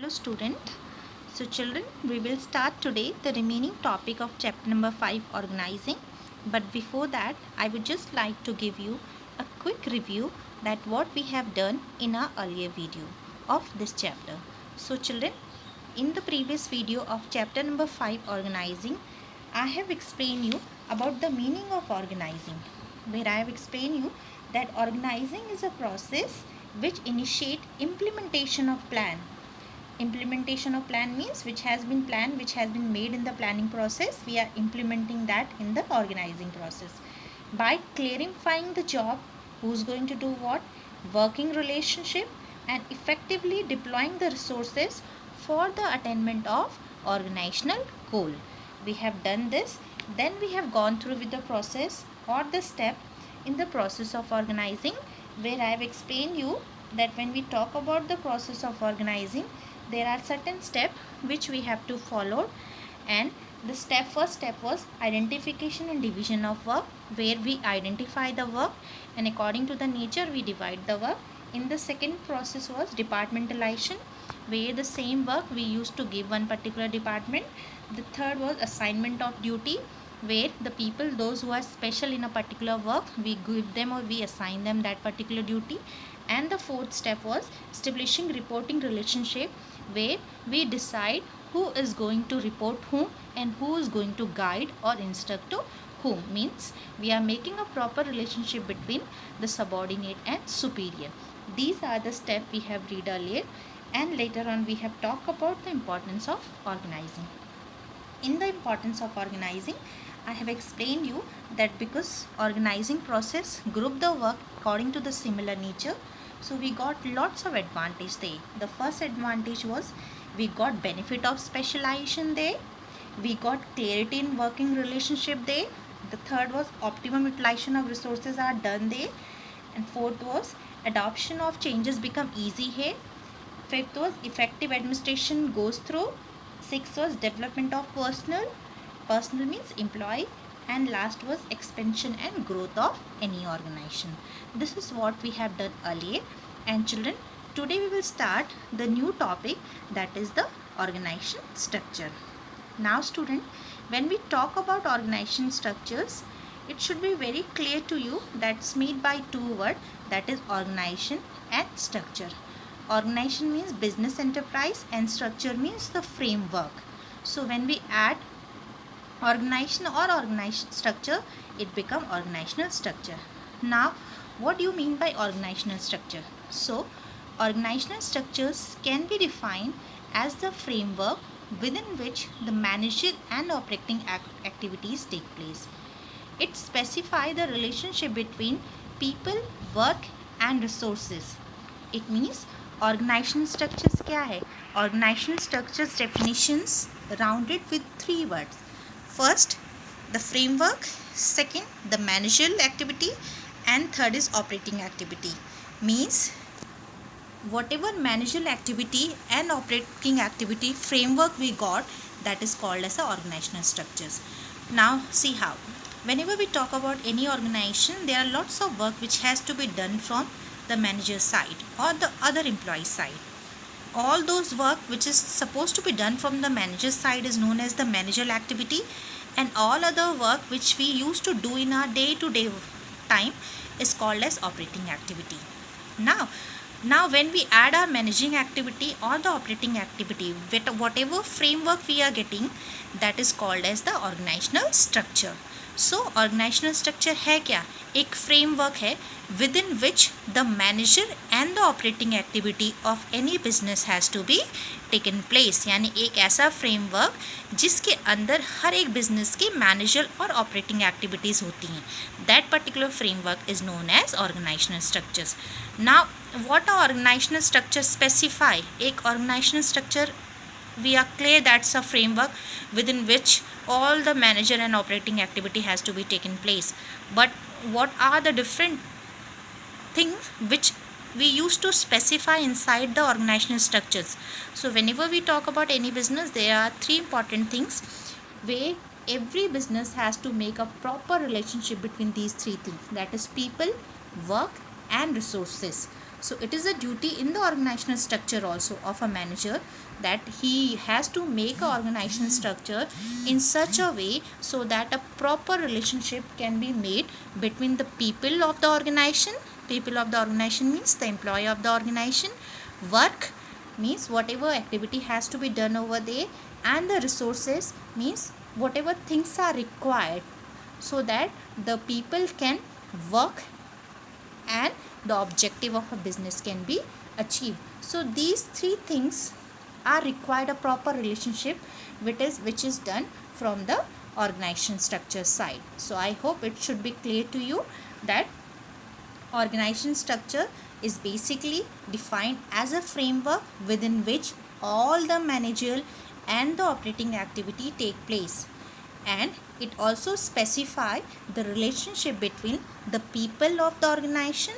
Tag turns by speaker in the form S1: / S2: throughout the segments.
S1: Hello student. So children, we will start today the remaining topic of chapter number 5, organizing. But before that, I would just like to give you a quick review that what we have done in our earlier video of this chapter. So children, in the previous video of chapter number 5, organizing, I have explained you about the meaning of organizing, where I have explained you that organizing is a process which initiate implementation of plan. Implementation of plan means which has been planned, which has been made in the planning process, we are implementing that in the organizing process by clarifying the job, who's going to do what, working relationship, and effectively deploying the resources for the attainment of organizational goal. We have done this, then we have gone through with the process or the step in the process of organizing, where I have explained you that when we talk about the process of organizing, there are certain steps which we have to follow, and the first step was identification and division of work, where we identify the work and according to the nature we divide the work. In the second process was departmentalization, where the same work we used to give one particular department. The third was assignment of duty, where the people, those who are special in a particular work, we give them or we assign them that particular duty. And the fourth step was establishing reporting relationship, where we decide who is going to report whom and who is going to guide or instruct to whom. Means we are making a proper relationship between the subordinate and superior. These are the steps we have read earlier, and later on we have talked about the importance of organizing. In the importance of organizing, I have explained you that because organizing process group the work according to the similar nature, so we got lots of advantage there. The first advantage was we got benefit of specialization there, we got clarity in working relationship there. The third was optimum utilization of resources are done there, and fourth was adoption of changes become easy here. Fifth was effective administration goes through. Sixth was development of personal means employee, and last was expansion and growth of any organization. This is what we have done earlier. And children, today we will start the new topic, that is the organization structure. Now student, when we talk about organization structures, it should be very clear to you that it's made by two words, that is organization and structure. Organization means business enterprise and structure means the framework. So when we add organization or organization structure, it becomes organizational structure. Now what do you mean by organizational structure? So organizational structures can be defined as the framework within which the managerial and operating activities take place. It specifies the relationship between people, work and resources. It means organizational structures क्या है? Organizational structures definitions rounded with three words. First, the framework. Second, the managerial activity, and third is operating activity. Means whatever managerial activity and operating activity framework we got, that is called as the organizational structures. Now see how. Whenever we talk about any organization, there are lots of work which has to be done from the manager side or the other employee side. All those work which is supposed to be done from the manager side is known as the managerial activity, and all other work which we used to do in our day-to-day time is called as operating activity. Now when we add our managing activity or the operating activity, whatever framework we are getting, that is called as the organizational structure. So organizational structure है क्या? एक framework है within which the manager and the operating activity of any business has to be taken place. यानी एक ऐसा framework जिसके अंदर हर एक business की manager और operating activities होती हैं. That particular framework is known as organizational structures. Now what are organizational structures specify? एक organizational structure we are clear that's a framework within which all the manager and operating activity has to be taken place. But what are the different things which we used to specify inside the organizational structures? So whenever we talk about any business, there are three important things where every business has to make a proper relationship between these three things, that is people, work and resources. So it is a duty in the organizational structure also of a manager that he has to make a organizational structure in such a way so that a proper relationship can be made between the people of the organization. People of the organization means the employee of the organization. Work means whatever activity has to be done over there, and the resources means whatever things are required so that the people can work and the objective of a business can be achieved. So these three things are required a proper relationship which is done from the organization structure side. So I hope it should be clear to you that organization structure is basically defined as a framework within which all the managerial and the operating activity take place, and it also specify the relationship between the people of the organization,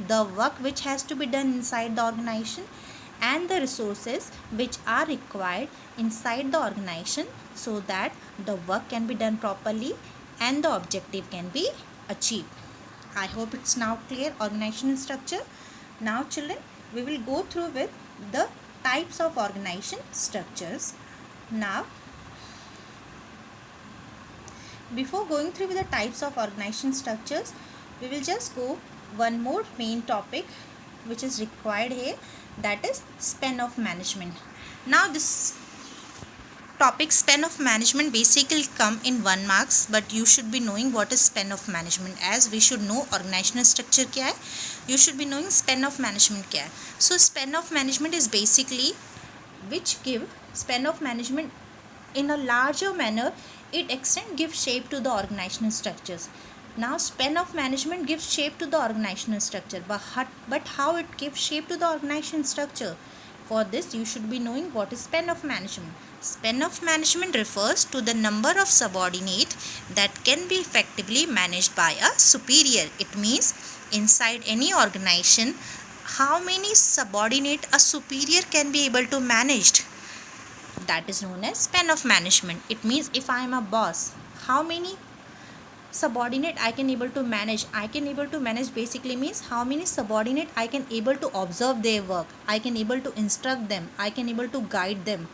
S1: the work which has to be done inside the organization, and the resources which are required inside the organization so that the work can be done properly and the objective can be achieved. I hope it's now clear, organizational structure. Now children, we will go through with the types of organization structures. Now, before going through with the types of organization structures, we will just go one more main topic which is required here, that is span of management. Now this topic span of management basically come in 1 marks, but you should be knowing what is span of management. As we should know organizational structure क्या है, you should be knowing span of management क्या है. So span of management is basically which give span of management in a larger manner. It extend give shape to the organizational structures. Now span of management gives shape to the organizational structure, but how it gives shape to the organizational structure? For this you should be knowing what is span of management. Span of management refers to the number of subordinate that can be effectively managed by a superior. It means inside any organization how many subordinate a superior can be able to manage. That is known as span of management. It means if I am a boss, how many subordinate I can able to manage. I can able to manage basically means how many subordinate I can able to observe their work, I can able to instruct them, I can able to guide them.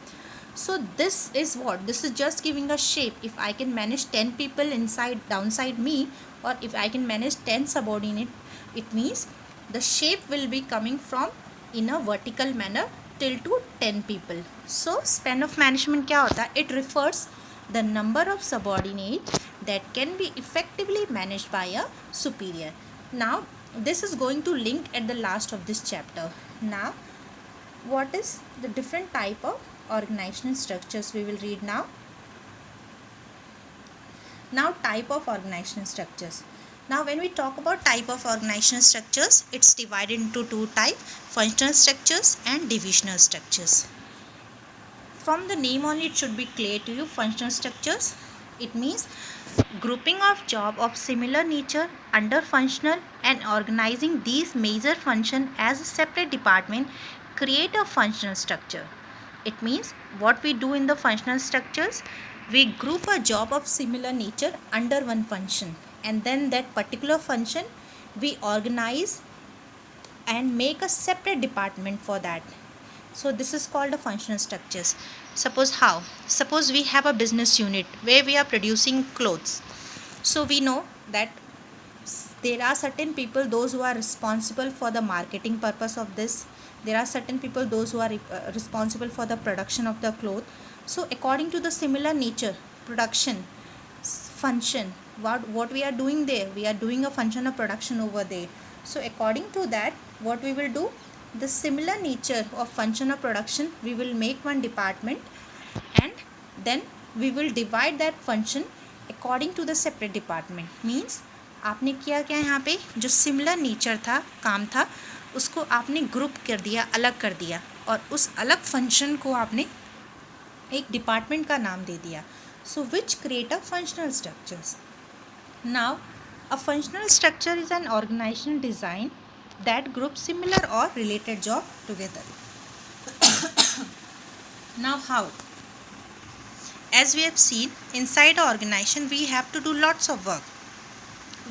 S1: So this is what, this is just giving a shape. If I can manage 10 people inside downside me, or if I can manage 10 subordinate, it means the shape will be coming from in a vertical manner till to 10 people. So span of management क्या होता है? It refers the number of subordinate that can be effectively managed by a superior. Now this is going to link at the last of this chapter. Now what is the different type of organizational structures we will read now. Now type of organizational structures. Now when we talk about type of organizational structures, it's divided into two types, functional structures and divisional structures. From the name only it should be clear to you. Functional structures, it means grouping of job of similar nature under functional and organizing these major function as a separate department create a functional structure. It means what we do in the functional structures, we group a job of similar nature under one function, and then that particular function we organize and make a separate department for that. So this is called a functional structures. Suppose we have a business unit where we are producing clothes. So we know that there are certain people, those who are responsible for the marketing purpose of this. There are certain people, those who are responsible for the production of the cloth. So according to the similar nature, production function, what we are doing there, we are doing a function of production over there. So according to that, what we will do, the similar nature of function of production, we will make one department and then we will divide that function according to the separate department. Means आपने किया क्या, यहाँ पे जो similar nature था, काम था, उसको आपने ग्रुप कर दिया, अलग कर दिया, और उस अलग फंक्शन को आपने एक डिपार्टमेंट का नाम दे दिया. So which create a functional structures. Now a functional structure is an organizational design that group similar or related job together. Now how? As we have seen, inside an organization we have to do lots of work.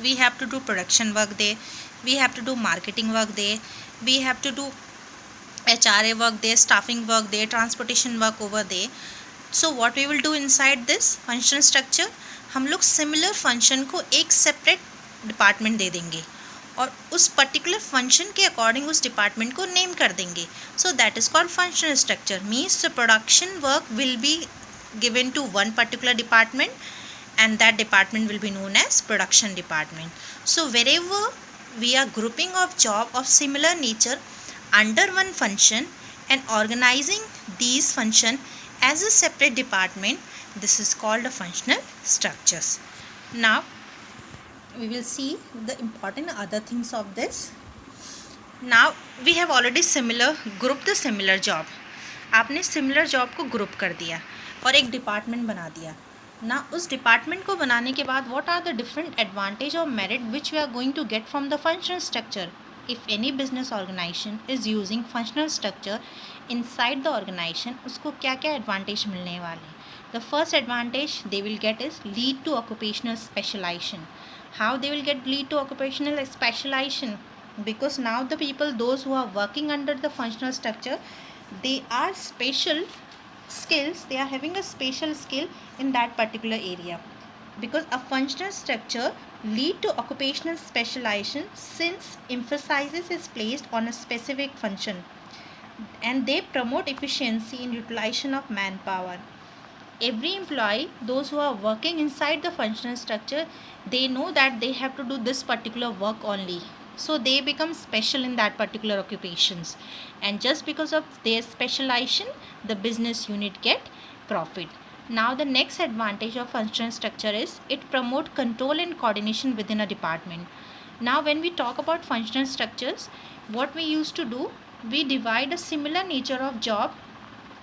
S1: We have to do production work there, we have to do marketing work there, we have to do HRA work there, staffing work there, transportation work over there. So what we will do inside this functional structure, हम लोग similar function को एक separate department दे देंगे और उस particular function के according उस department को नेम कर देंगे. So that is called functional structure. Means the production work will be given to one particular department and that department will be known as production department. So wherever we are grouping of job of similar nature under one function and organizing these function as a separate department, this is called a functional structures. Now we will see the important other things of this. Now we have already grouped the similar job. आपने similar job को group कर दिया और एक department बना दिया ना. उस डिपार्टमेंट को बनाने के बाद what are the different advantage और merit which we are going to get from the functional structure. If any business organization is using functional structure inside the organization, उसको क्या क्या एडवांटेज मिलने वाले हैं. The first advantage they will get is lead to occupational specialization. How they will get lead to occupational specialization? Because now the people, those who are working under the functional structure, they are special skills, they are having a special skill in that particular area. Because a functional structure lead to occupational specialization since emphasis is placed on a specific function, and they promote efficiency in utilization of manpower. Every employee, those who are working inside the functional structure, they know that they have to do this particular work only, so they become special in that particular occupations, and just because of their specialization the business unit get profit. Now the next advantage of functional structure is it promote control and coordination within a department. Now when we talk about functional structures, what we used to do, we divide a similar nature of job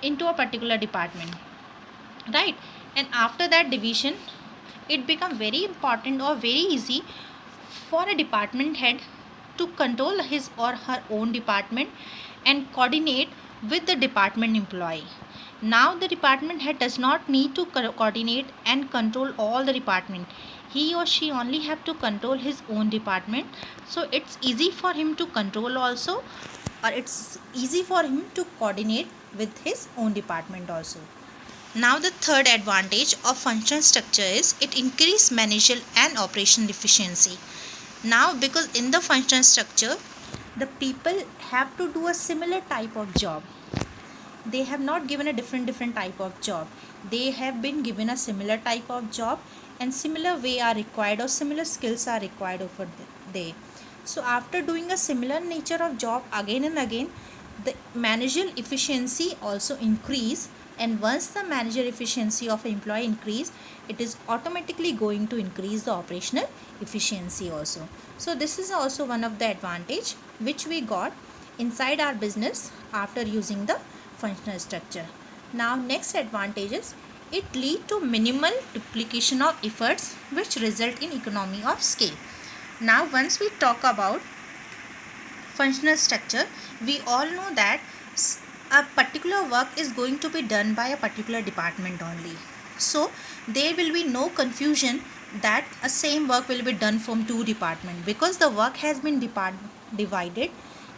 S1: into a particular department, right? And after that division, it become very important or very easy for a department head to control his or her own department and coordinate with the department employee. Now the department head does not need to coordinate and control all the department. He or she only have to control his own department. So it's easy for him to control also, or it's easy for him to coordinate with his own department also. Now the third advantage of functional structure is it increase managerial and operational efficiency. Now because in the functional structure the people have to do a similar type of job. They have not given a different type of job. They have been given a similar type of job, and similar way are required or similar skills are required over there. So after doing a similar nature of job again and again, the managerial efficiency also increase, and once the managerial efficiency of an employee increase, it is automatically going to increase the operational efficiency also. So this is also one of the advantage which we got inside our business after using the functional structure. Now next advantage is it lead to minimal duplication of efforts which result in economy of scale. Now once we talk about functional structure, we all know that a particular work is going to be done by a particular department only. So there will be no confusion that a same work will be done from two departments, because the work has been divided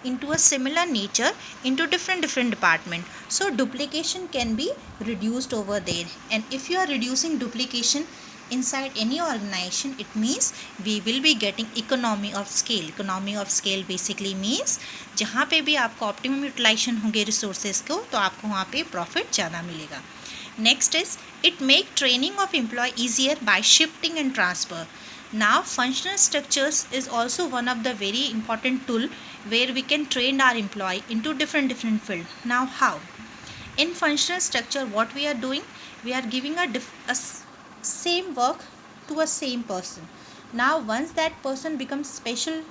S1: into a similar nature into different department. So duplication can be reduced over there, and if you are reducing duplication inside any organization, it means we will be getting economy of scale. Economy of scale basically means जहाँ पे भी आपको optimum utilisation होंगे resources को, तो आपको वहाँ पे प्रॉफिट ज़्यादा मिलेगा. Next is it make training of employ easier by shifting and transfer. Now functional structures is also one of the very important tool where we can train our employee into different field. Now how? In functional structure what we are doing, we are giving a same work to a same person. Now once that person becomes special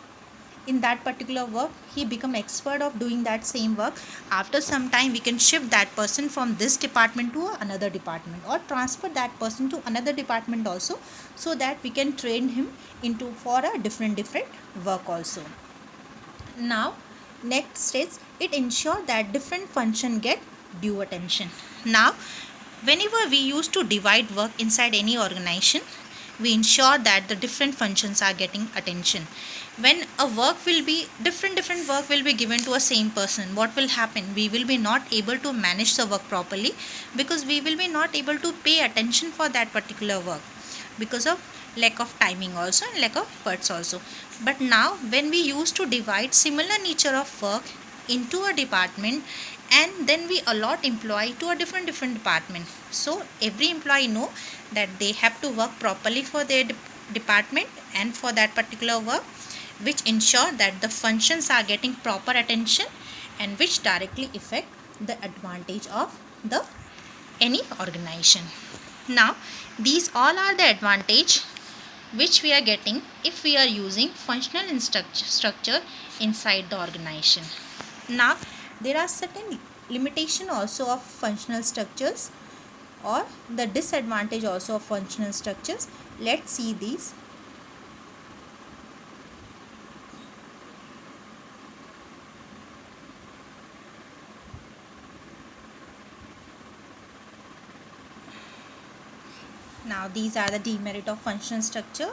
S1: in that particular work, he become expert of doing that same work. After some time we can shift that person from this department to another department, or transfer that person to another department also, so that we can train him into for a different work also. Now next is it ensure that different function get due attention. Now whenever we used to divide work inside any organization, we ensure that the different functions are getting attention. When a work will be different work will be given to a same person, what will happen? We will be not able to manage the work properly, because we will be not able to pay attention for that particular work because of lack of timing also and lack of efforts also. But now when we used to divide similar nature of work into a department, and then we allot employee to a different department, so every employee know that they have to work properly for their department and for that particular work, which ensure that the functions are getting proper attention and which directly affect the advantage of the any organization. Now these all are the advantage which we are getting if we are using functional structure inside the organization. Now there are certain limitation also of functional structures, or the disadvantage also of functional structures. Let's see these. Now these are the demerit of functional structure.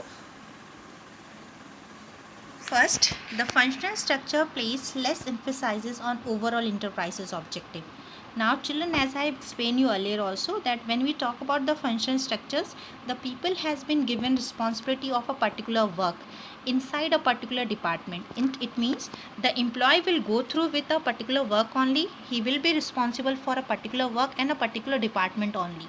S1: First, the functional structure places less emphasis on overall enterprise's objective. Now children, as I explained you earlier also, that when we talk about the functional structures, the people has been given responsibility of a particular work inside a particular department. It means the employee will go through with a particular work only. He will be responsible for a particular work and a particular department only.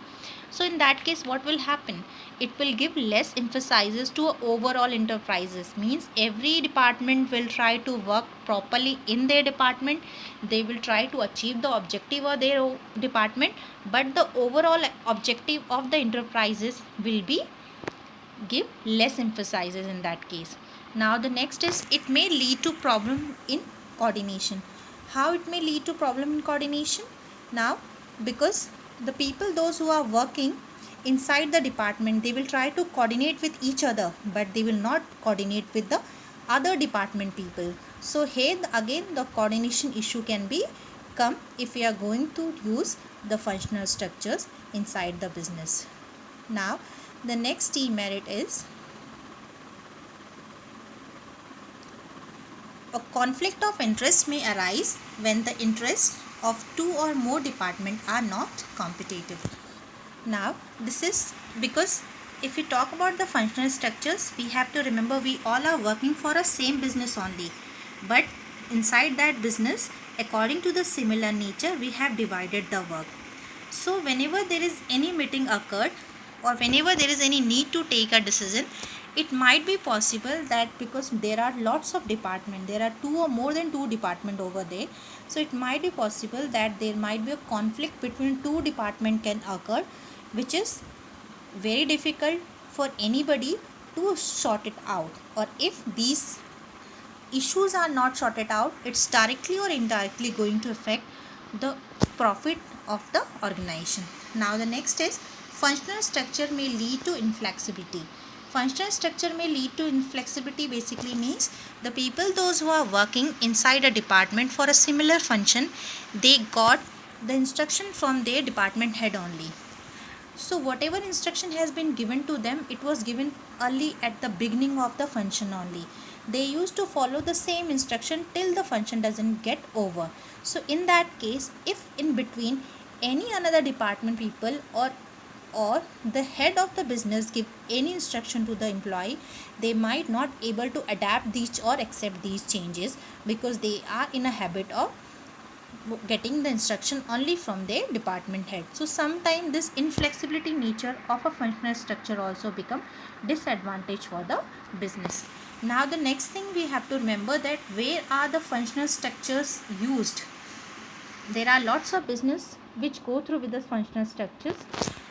S1: So in that case, what will happen? It will give less emphasis to overall enterprises. Means every department will try to work properly in their department. They will try to achieve the objective of their department, but the overall objective of the enterprises will be give less emphasis in that case. Now the next is, it may lead to problem in coordination. How it may lead to problem in coordination? Now because the people, those who are working inside the department, they will try to coordinate with each other, but they will not coordinate with the other department people. So here again the coordination issue can be come if we are going to use the functional structures inside the business. Now the next demerit is a conflict of interest may arise when the interests of two or more departments are not competitive. Now this is because if we talk about the functional structures, we have to remember we all are working for a same business only, but inside that business, according to the similar nature, we have divided the work. So whenever there is any meeting occurred, or whenever there is any need to take a decision, it might be possible that because there are lots of departments, there are two or more than two departments over there, so it might be possible that there might be a conflict between two departments can occur, which is very difficult for anybody to sort it out. Or if these issues are not sorted out, it's directly or indirectly going to affect the profit of the organization. Now the next is, functional structure may lead to inflexibility. Functional structure may lead to inflexibility basically means the people, those who are working inside a department for a similar function, they got the instruction from their department head only. So whatever instruction has been given to them, it was given early at the beginning of the function only. They used to follow the same instruction till the function doesn't get over. So in that case, if in between any another department people or the head of the business give any instruction to the employee, they might not able to adapt these or accept these changes, because they are in a habit of getting the instruction only from their department head. So sometimes this inflexibility nature of a functional structure also become disadvantage for the business. Now the next thing we have to remember, that where are the functional structures used? There are lots of business which go through with the functional structures.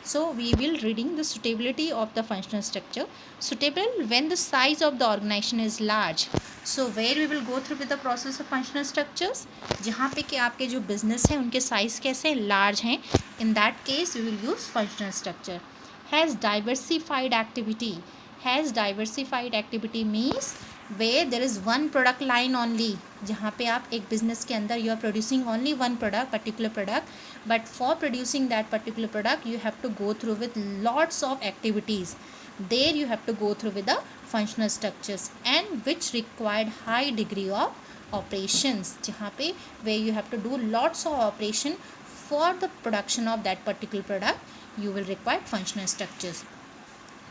S1: So we will reading the suitability of the functional structure. Suitable when the size of the organization is large. So where we will go through with the process of functional structures, जहाँ पे कि आपके जो business है उनके size कैसे large हैं, in that case we will use functional structure. Has diversified activity. Has diversified activity means where there is one product line only, जहाँ पे आप एक business के अंदर you are producing only one product, particular product, but for producing that particular product you have to go through with lots of activities. There you have to go through with the functional structures and which required high degree of operations, जहाँ पे where you have to do lots of operation for the production of that particular product, you will require functional structures.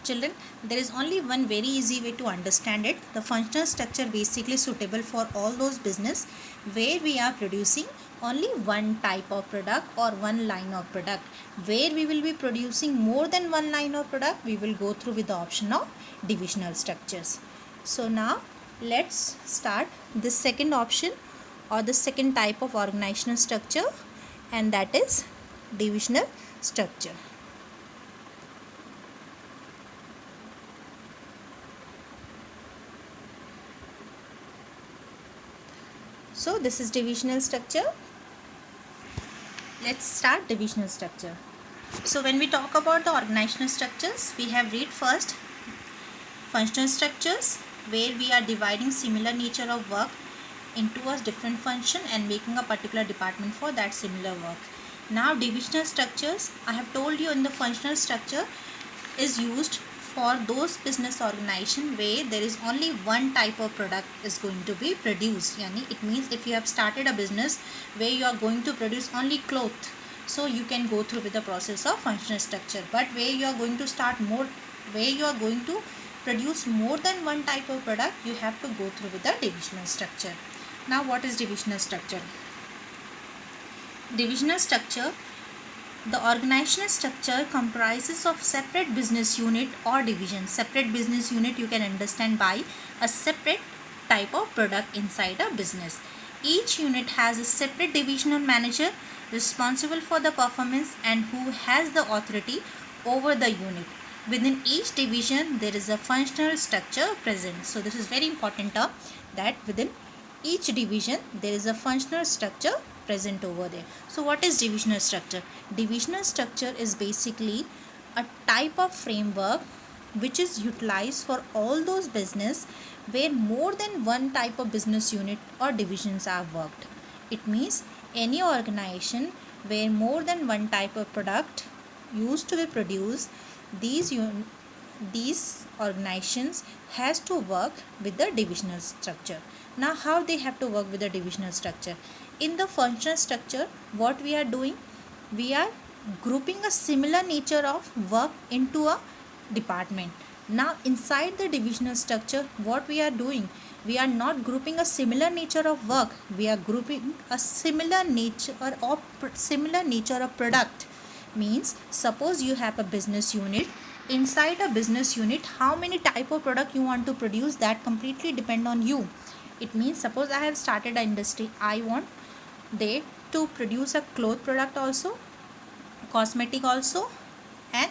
S1: Children, there is only one very easy way to understand it. The functional structure basically suitable for all those business where we are producing only one type of product or one line of product. Where we will be producing more than one line of product, we will go through with the option of divisional structures. So now let's start the second option or the second type of organizational structure, and that is divisional structure. So this is divisional structure. Let's start divisional structure. So when we talk about the organizational structures, we have read first functional structures, where we are dividing similar nature of work into a different function and making a particular department for that similar work. Now divisional structures, I have told you in the functional structure is used for those business organization where there is only one type of product is going to be produced. Yani it means if you have started a business where you are going to produce only cloth, so you can go through with the process of functional structure. But where you are going to start more, where you are going to produce more than one type of product, you have to go through with the divisional structure. Now what is divisional structure? Divisional structure, the organizational structure comprises of separate business unit or division. Separate business unit you can understand by a separate type of product inside a business. Each unit has a separate divisional manager responsible for the performance and who has the authority over the unit. Within each division there is a functional structure present. So this is very important term, that within each division there is a functional structure present over there. So what is divisional structure? Divisional structure is basically a type of framework which is utilized for all those business where more than one type of business unit or divisions are worked. It means any organization where more than one type of product used to be produced, these organizations has to work with the divisional structure. Now how they have to work with the divisional structure? In the functional structure, what we are doing, we are grouping a similar nature of work into a department. Now inside the divisional structure, what we are doing, we are not grouping a similar nature of work, we are grouping a similar nature of product. Means suppose you have a business unit. Inside a business unit, how many type of product you want to produce, that completely depend on you. It means suppose I have started an industry, I want they to produce a cloth product also, cosmetic also and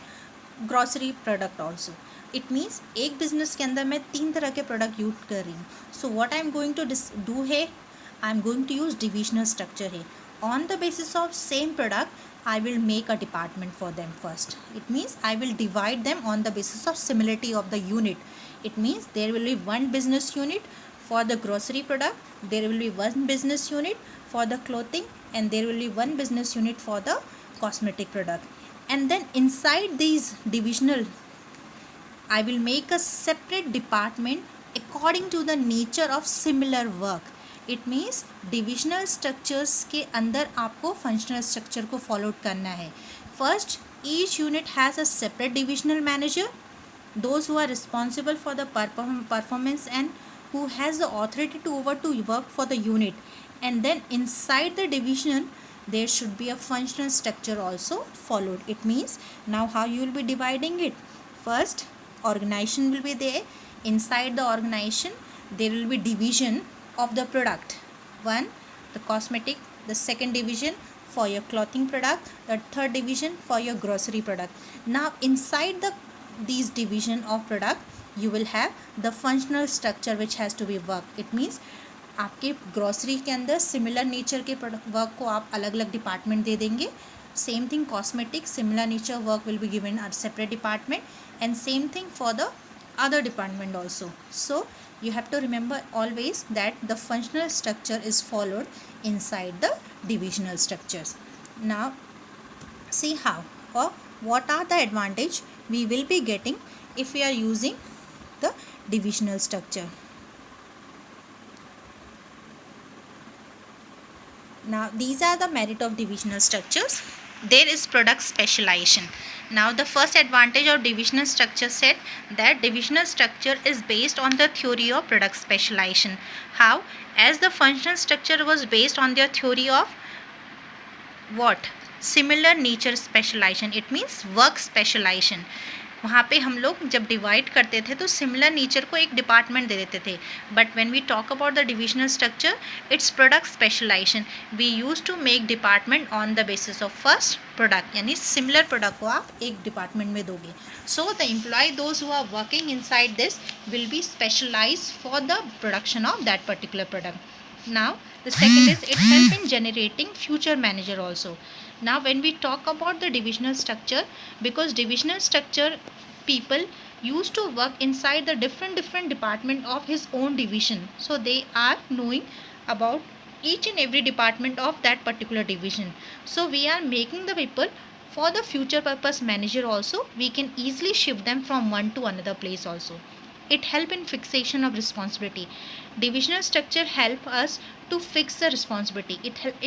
S1: grocery product also. It means एक business के अंदर मैं 3 तरह के product use कर रही हूँ. So what I am going to do है, I am going to use divisional structure है. On the basis of same product, I will make a department for them first. It means I will divide them on the basis of similarity of the unit. It means there will be one business unit for the grocery product, there will be one business unit for the clothing, and there will be one business unit for the cosmetic product. And then inside these divisional, I will make a separate department according to the nature of similar work. It means divisional structures के अंदर आपको functional structure को follow करना है. First, each unit has a separate divisional manager, those who are responsible for the performance and who has the authority to work for the unit. And then inside the division there should be a functional structure also followed. It means now how you will be dividing it. First, organization will be there. Inside the organization there will be division of the product. One, the cosmetic, the second division for your clothing product, the third division for your grocery product. Now inside these division of product you will have the functional structure which has to be worked. It means आपके grocery के अंदर similar nature के work को आप अलग अलग department दे देंगे. Same thing cosmetic, similar nature work will be given a separate department, and same thing for the other department also. So you have to remember always that the functional structure is followed inside the divisional structures. Now let's see how or what are the advantage we will be getting if we are using the divisional structure. Now these are the merit of divisional structures. There is product specialization. Now the first advantage of divisional structure said that divisional structure is based on the theory of product specialization. How? As the functional structure was based on their theory of what? Similar nature specialization. It means work specialization. वहाँ पे हम लोग जब divide करते थे तो similar nature को एक डिपार्टमेंट दे देते थे. But when we talk about the divisional structure, it's product specialization. We use to make department on the basis of first product, यानी सिमिलर प्रोडक्ट को आप एक डिपार्टमेंट में दोगे. So the employ those who are working inside this will be specialized for the production of that particular product. Now the second is it help in generating future manager also. Now when we talk about the divisional structure, because divisional structure people used to work inside the different department of his own division, so they are knowing about each and every department of that particular division. So we are making the people for the future purpose manager also. We can easily shift them from one to another place also. It help in fixation of responsibility. Divisional structure help us to fix the responsibility.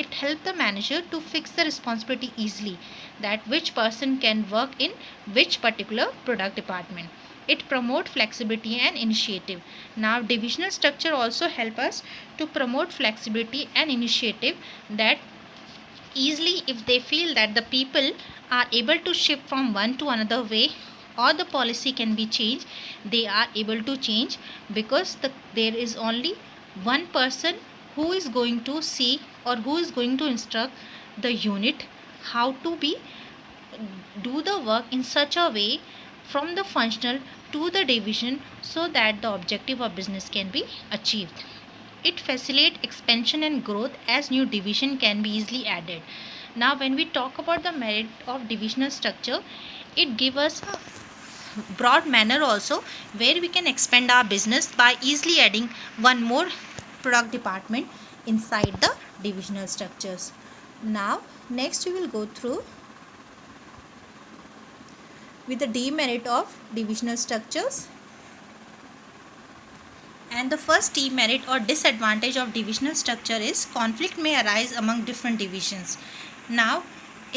S1: It help the manager to fix the responsibility easily, that which person can work in which particular product department. It promote flexibility and initiative. Now divisional structure also help us to promote flexibility and initiative, that easily if they feel that the people are able to shift from one to another way, or the policy can be changed, they are able to change, because there is only one person who is going to see or who is going to instruct the unit how to be do the work in such a way from the functional to the division, so that the objective of business can be achieved. It facilitates expansion and growth as new division can be easily added. Now when we talk about the merit of divisional structure, it gives us a broad manner also, where we can expand our business by easily adding one more product department inside the divisional structures. Now next we will go through with the demerit of divisional structures. And the first demerit or disadvantage of divisional structure is conflict may arise among different divisions. Now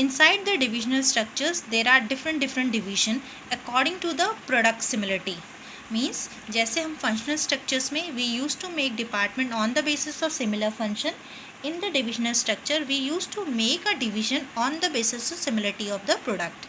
S1: inside the divisional structures there are different division according to the product similarity. Means जैसे हम functional structures में we used to make department on the basis of similar function, in the divisional structure we used to make a division on the basis of similarity of the product.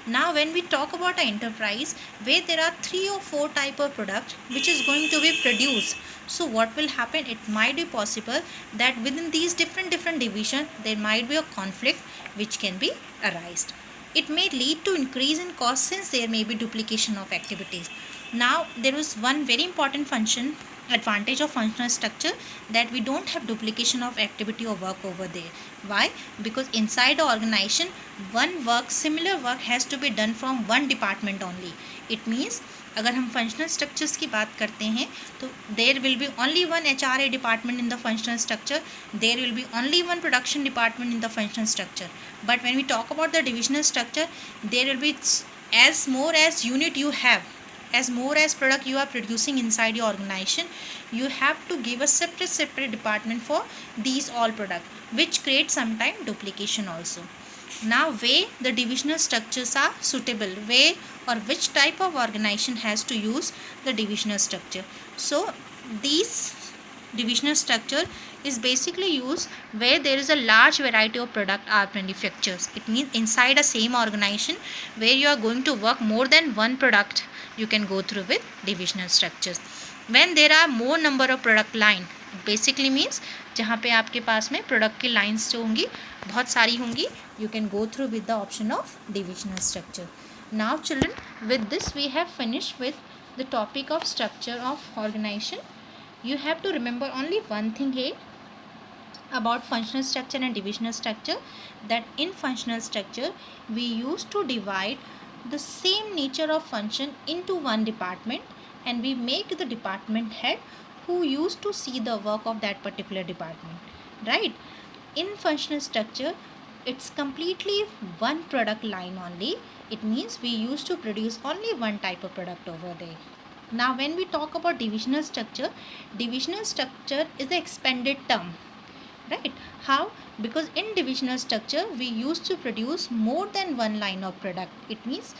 S1: Now when we talk about an enterprise where there are 3 or 4 type of product which is going to be produced, so what will happen? It might be possible that within these different division there might be a conflict which can be arised. It may lead to increase in cost since there may be duplication of activities. Now there is one very important advantage of functional structure, that we don't have duplication of activity or work over there. Why? Because inside the organization similar work has to be done from one department only. It means अगर हम functional structures की बात करते हैं तो there will be only one HRA department in the functional structure, there will be only one production department in the functional structure. But when we talk about the divisional structure, there will be as more as unit you have, as more as product you are producing inside your organization, you have to give a separate department for these all product, which creates sometime duplication also. Now where the divisional structures are suitable, where or which type of organization has to use the divisional structure. So these divisional structure is basically used where there is a large variety of product are manufactured. It means inside a same organization where you are going to work more than one product, you can go through with divisional structures. When there are more number of product line, basically means जहाँ पे आपके पास में product की lines जो होंगी बहुत सारी होंगी, you can go through with the option of divisional structure. Now children, with this we have finished with the topic of structure of organization. You have to remember only one thing here about functional structure and divisional structure, that in functional structure we used to divide the same nature of function into one department, and we make the department head who used to see the work of that particular department, right? In functional structure it's completely one product line only. It means we used to produce only one type of product over there. Now when we talk about divisional structure is the expanded term, right? How? Because in divisional structure we used to produce more than one line of product. It means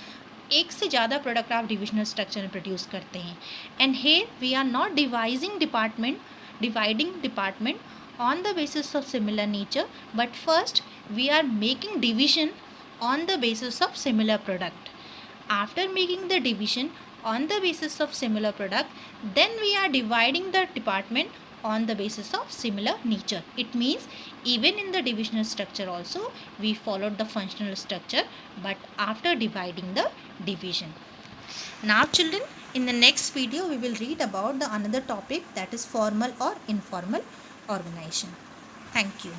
S1: एक से ज़्यादा product आप divisional structure में produce करते हैं. And here we are not dividing department on the basis of similar nature, but first we are making division on the basis of similar product. After making the division on the basis of similar product, then we are dividing the department on the basis of similar nature. It means even in the divisional structure also we followed the functional structure, but after dividing the division. Now children, in the next video we will read about the another topic, that is formal or informal organization. Thank you.